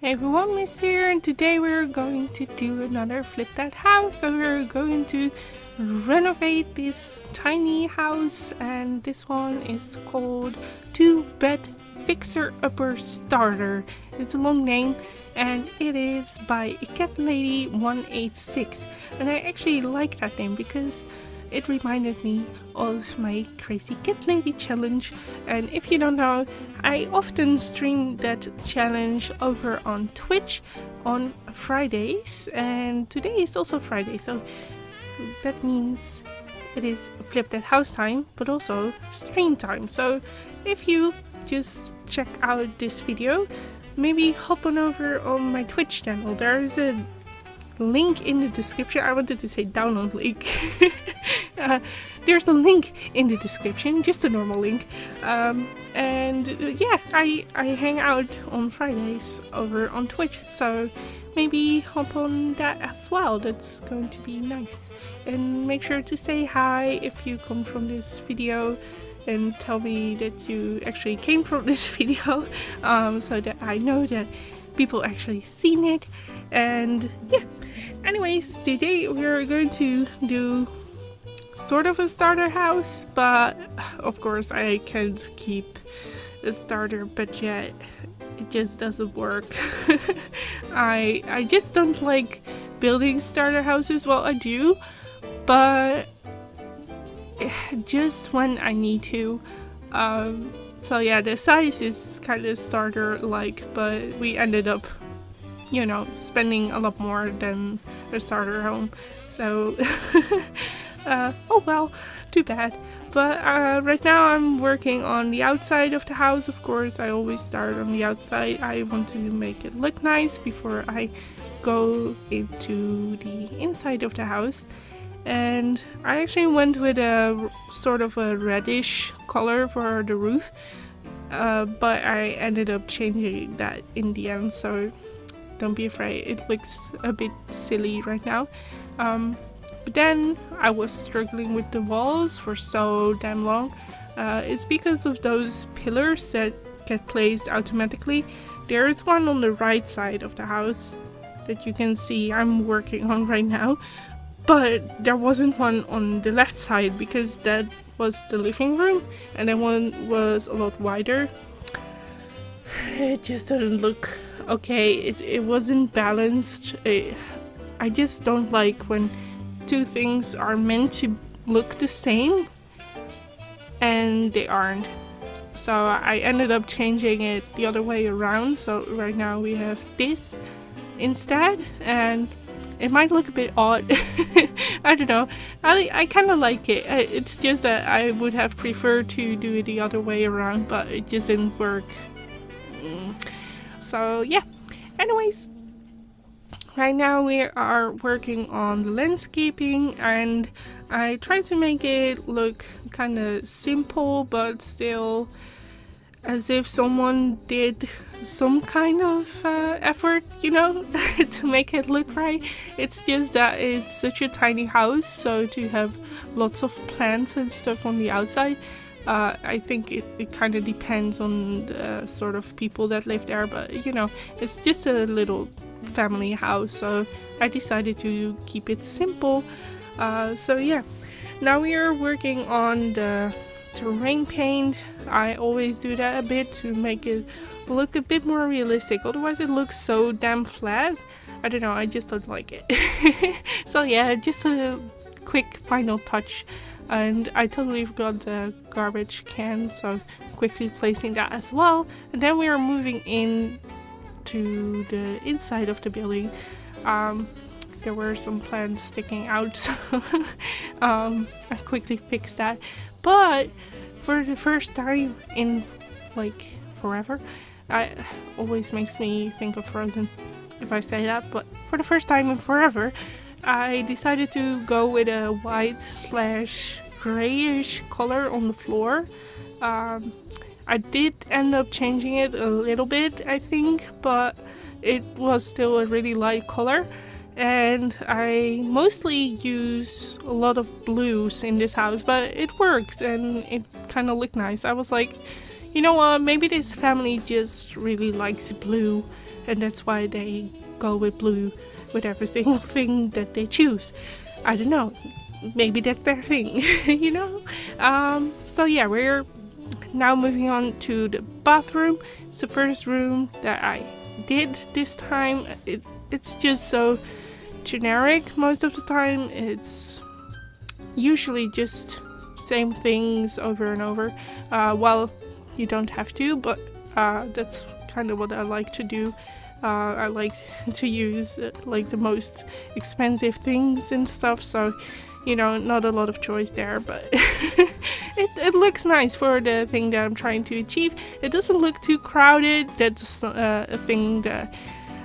Hey everyone, Miss here, and today we're going to do another flip that house. So we're going to renovate this tiny house, and this one is called 2-Bed Fixer Upper Starter. It's a long name, and it is by Cat Lady 186. And I actually like that name because it reminded me of my Crazy Cat Lady challenge. And if you don't know, I often stream that challenge over on Twitch on Fridays, and today is also Friday, so that means it is flip that house time, but also stream time. So if you just check out this video, maybe hop on over on my Twitch channel. There is a link in the description. I wanted to say download link. There's a link in the description, just a normal link. Yeah, I hang out on Fridays over on Twitch, so maybe hop on that as well. That's going to be nice. And make sure to say hi if you come from this video, and tell me that you actually came from this video, so that I know that people actually seen it. And yeah, anyways, today we're going to do sort of a starter house, but of course I can't keep a starter budget. It just doesn't work. I just don't like building starter houses. Well, I do, but just when I need to. So yeah, the size is kind of starter like, but we ended up, you know, spending a lot more than a starter home. So oh well, too bad. But right now I'm working on the outside of the house. Of course, I always start on the outside. I want to make it look nice before I go into the inside of the house. And I actually went with a sort of a reddish color for the roof, but I ended up changing that in the end, so don't be afraid. It looks a bit silly right now. But then I was struggling with the walls for so damn long. It's because of those pillars that get placed automatically. There is one on the right side of the house that you can see I'm working on right now, but there wasn't one on the left side because that was the living room, and that one was a lot wider. It just didn't look okay. It wasn't balanced. I just don't like when two things are meant to look the same and they aren't. So I ended up changing it the other way around. So right now we have this instead, and it might look a bit odd. I don't know. I kind of like it. It's just that I would have preferred to do it the other way around, but it just didn't work. So yeah. Anyways, right now we are working on the landscaping, and I try to make it look kind of simple, but still as if someone did some kind of effort, you know, to make it look right. It's just that it's such a tiny house, so to have lots of plants and stuff on the outside, I think it kind of depends on the sort of people that live there, but you know, it's just a little family house, so I decided to keep it simple. So yeah, now we are working on the terrain paint. I always do that a bit to make it look a bit more realistic, otherwise it looks so damn flat. I don't know, I just don't like it. So yeah, just a quick final touch, and I totally forgot the garbage can, so quickly placing that as well. And then we are moving in to the inside of the building. There were some plants sticking out, so I quickly fixed that. But for the first time in like forever, it always makes me think of Frozen if I say that, but for the first time in forever, I decided to go with a white / grayish color on the floor. I did end up changing it a little bit, I think, but it was still a really light color. And I mostly use a lot of blues in this house, but it worked and it kind of looked nice. I was like, You know what, maybe this family just really likes blue, and that's why they go with blue with every single thing that they choose. I don't know, maybe that's their thing, you know? So yeah, we're now moving on to the bathroom. It's the first room that I did this time. It's just so generic most of the time. It's usually just same things over and over. Well, you don't have to, but that's kind of what I like to do. I like to use like the most expensive things and stuff, so you know, not a lot of choice there, but it looks nice for the thing that I'm trying to achieve. It doesn't look too crowded. That's a thing that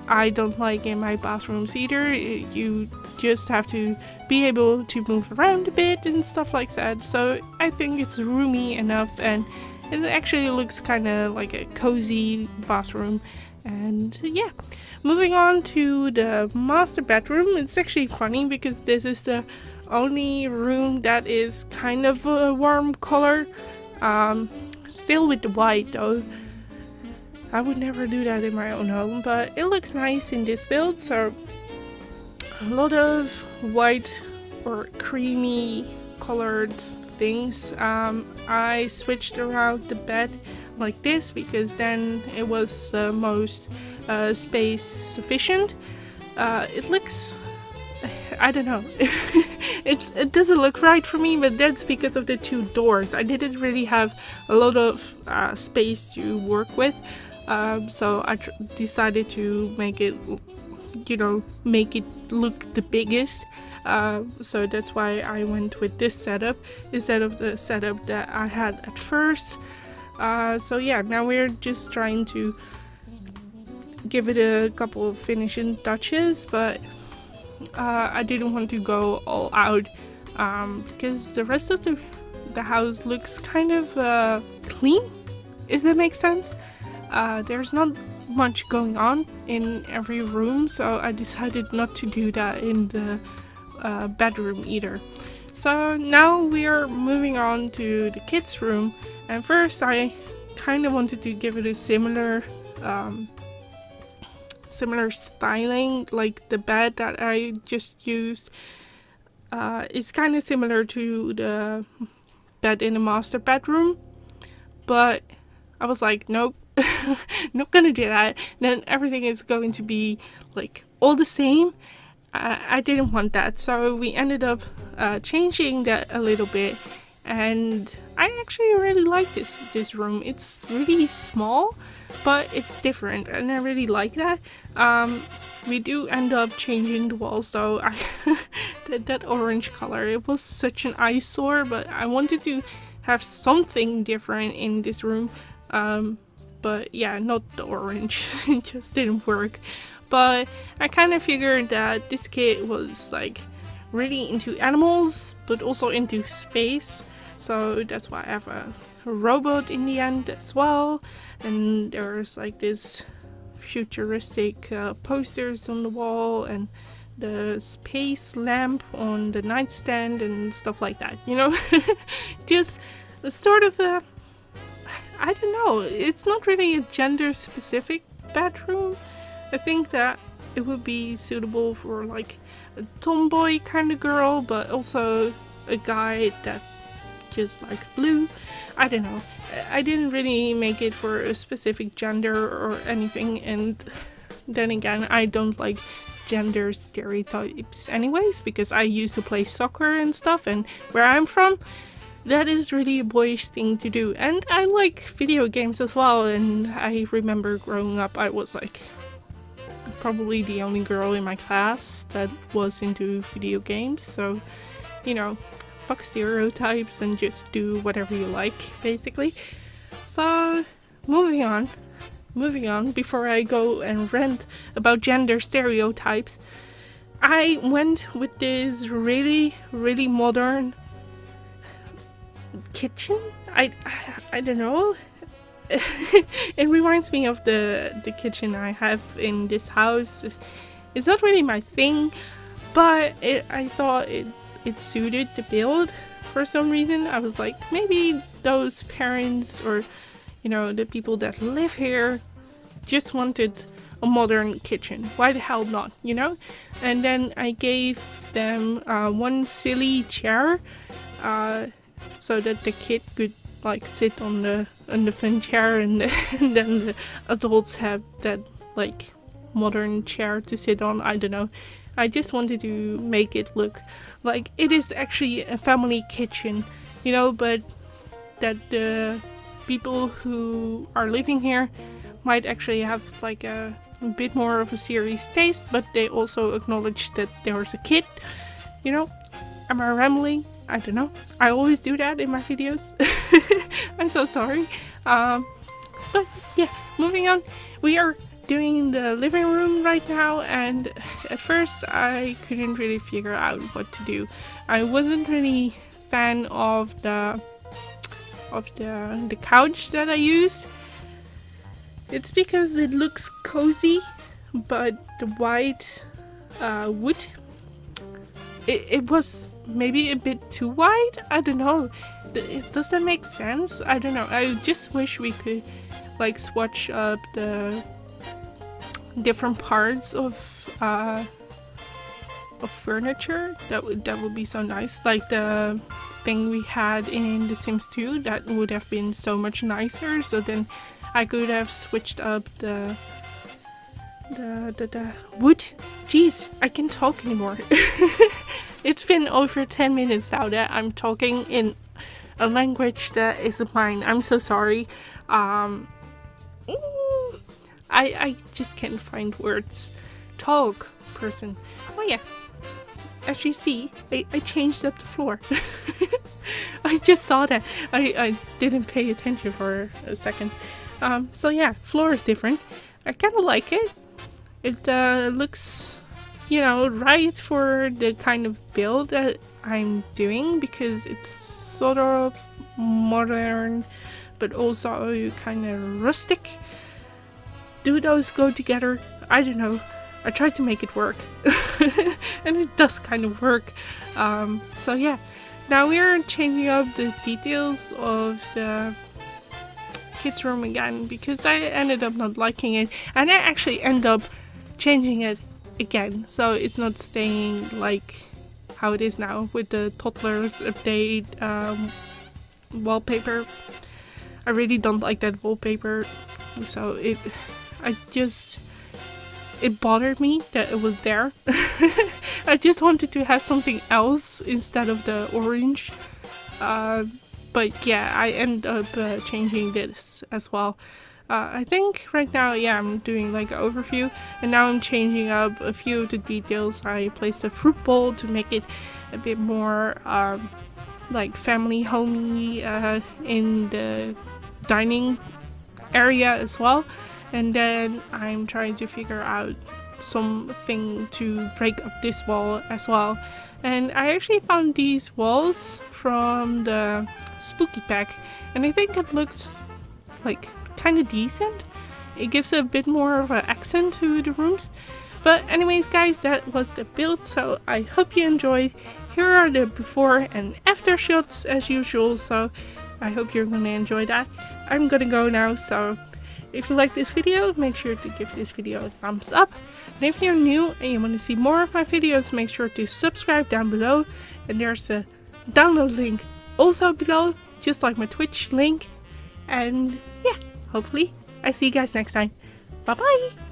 I don't like in my bathrooms either. You just have to be able to move around a bit and stuff like that. So I think it's roomy enough, and it actually looks kind of like a cozy bathroom. And yeah, moving on to the master bedroom. It's actually funny because this is the only room that is kind of a warm color. Still with the white though. I would never do that in my own home, but it looks nice in this build. So a lot of white or creamy colored things. I switched around the bed like this because then it was most space sufficient. It looks, I don't know, it doesn't look right for me, but that's because of the two doors. I didn't really have a lot of space to work with, so I decided to make it, you know, make it look the biggest. So that's why I went with this setup instead of the setup that I had at first. So yeah, now we're just trying to give it a couple of finishing touches, but I didn't want to go all out because the rest of the house looks kind of clean, if that makes sense. There's not much going on in every room, so I decided not to do that in the bedroom either. So now we are moving on to the kids' room, and first I kind of wanted to give it a similar styling, like the bed that I just used. It's kind of similar to the bed in the master bedroom, but I was like, nope, not gonna do that. Then everything is going to be like all the same. I didn't want that, so we ended up changing that a little bit, and I actually really like this room. It's really small, but it's different, and I really like that. We do end up changing the walls, so that orange color, it was such an eyesore, but I wanted to have something different in this room. But yeah, not the orange. It just didn't work. But I kind of figured that this kid was like really into animals, but also into space. So that's why I have a robot in the end as well. And there's like this futuristic posters on the wall, and the space lamp on the nightstand and stuff like that, you know. Just sort of a, I don't know, it's not really a gender specific bedroom. I think that it would be suitable for like a tomboy kind of girl, but also a guy that just likes blue. I don't know. I didn't really make it for a specific gender or anything, and then again, I don't like gender stereotypes anyways, because I used to play soccer and stuff, and where I'm from, that is really a boyish thing to do. And I like video games as well, and I remember growing up, I was like probably the only girl in my class that was into video games, so you know, fuck stereotypes and just do whatever you like, basically. So moving on, before I go and rant about gender stereotypes, I went with this really modern kitchen. I don't know. It reminds me of the kitchen I have in this house. It's not really my thing, but I thought it suited the build for some reason. I was like, maybe those parents or you know, the people that live here just wanted a modern kitchen. Why the hell not, you know? And then I gave them one silly chair so that the kid could like sit on the fun chair, and then the adults have that like modern chair to sit on. I don't know. I just wanted to make it look like it is actually a family kitchen, you know, but that the people who are living here might actually have like a bit more of a serious taste, but they also acknowledge that there's a kid, you know. Am I rambling? I don't know. I always do that in my videos. I'm so sorry. But yeah, moving on. We are doing the living room right now, and at first I couldn't really figure out what to do. I wasn't really fan of the couch that I used. It's because it looks cozy, but the white wood, it was maybe a bit too wide. I don't know. Does that make sense? I don't know. I just wish we could like swatch up the different parts of furniture. That would be so nice. Like the thing we had in The Sims 2, that would have been so much nicer. So then I could have switched up the wood. Jeez, I can't talk anymore. It's been over 10 minutes now that I'm talking in a language that isn't mine. I'm so sorry. I just can't find words. Talk, person. Oh yeah. As you see, I changed up the floor. I just saw that. I didn't pay attention for a second. So yeah, floor is different. I kind of like it. It looks, you know, right for the kind of build that I'm doing, because it's sort of modern but also kind of rustic. Do those go together? I don't know. I tried to make it work. And it does kind of work. So yeah, now we are changing up the details of the kids room again, because I ended up not liking it, and I actually end up changing it again, so it's not staying like how it is now with the toddlers update wallpaper. I really don't like that wallpaper, so it bothered me that it was there. I just wanted to have something else instead of the orange. But yeah, I end up changing this as well. I think right now, yeah, I'm doing like an overview, and now I'm changing up a few of the details. I placed a fruit bowl to make it a bit more like family homey in the dining area as well. And then I'm trying to figure out something to break up this wall as well. And I actually found these walls from the spooky pack, and I think it looked like kind of decent. It gives a bit more of an accent to the rooms. But anyways guys, that was the build, so I hope you enjoyed. Here are the before and after shots as usual, so I hope you're gonna enjoy that. I'm gonna go now, so if you like this video, make sure to give this video a thumbs up. And if you're new and you want to see more of my videos, make sure to subscribe down below. And there's a download link also below, just like my Twitch link. And yeah, hopefully I see you guys next time. Bye bye!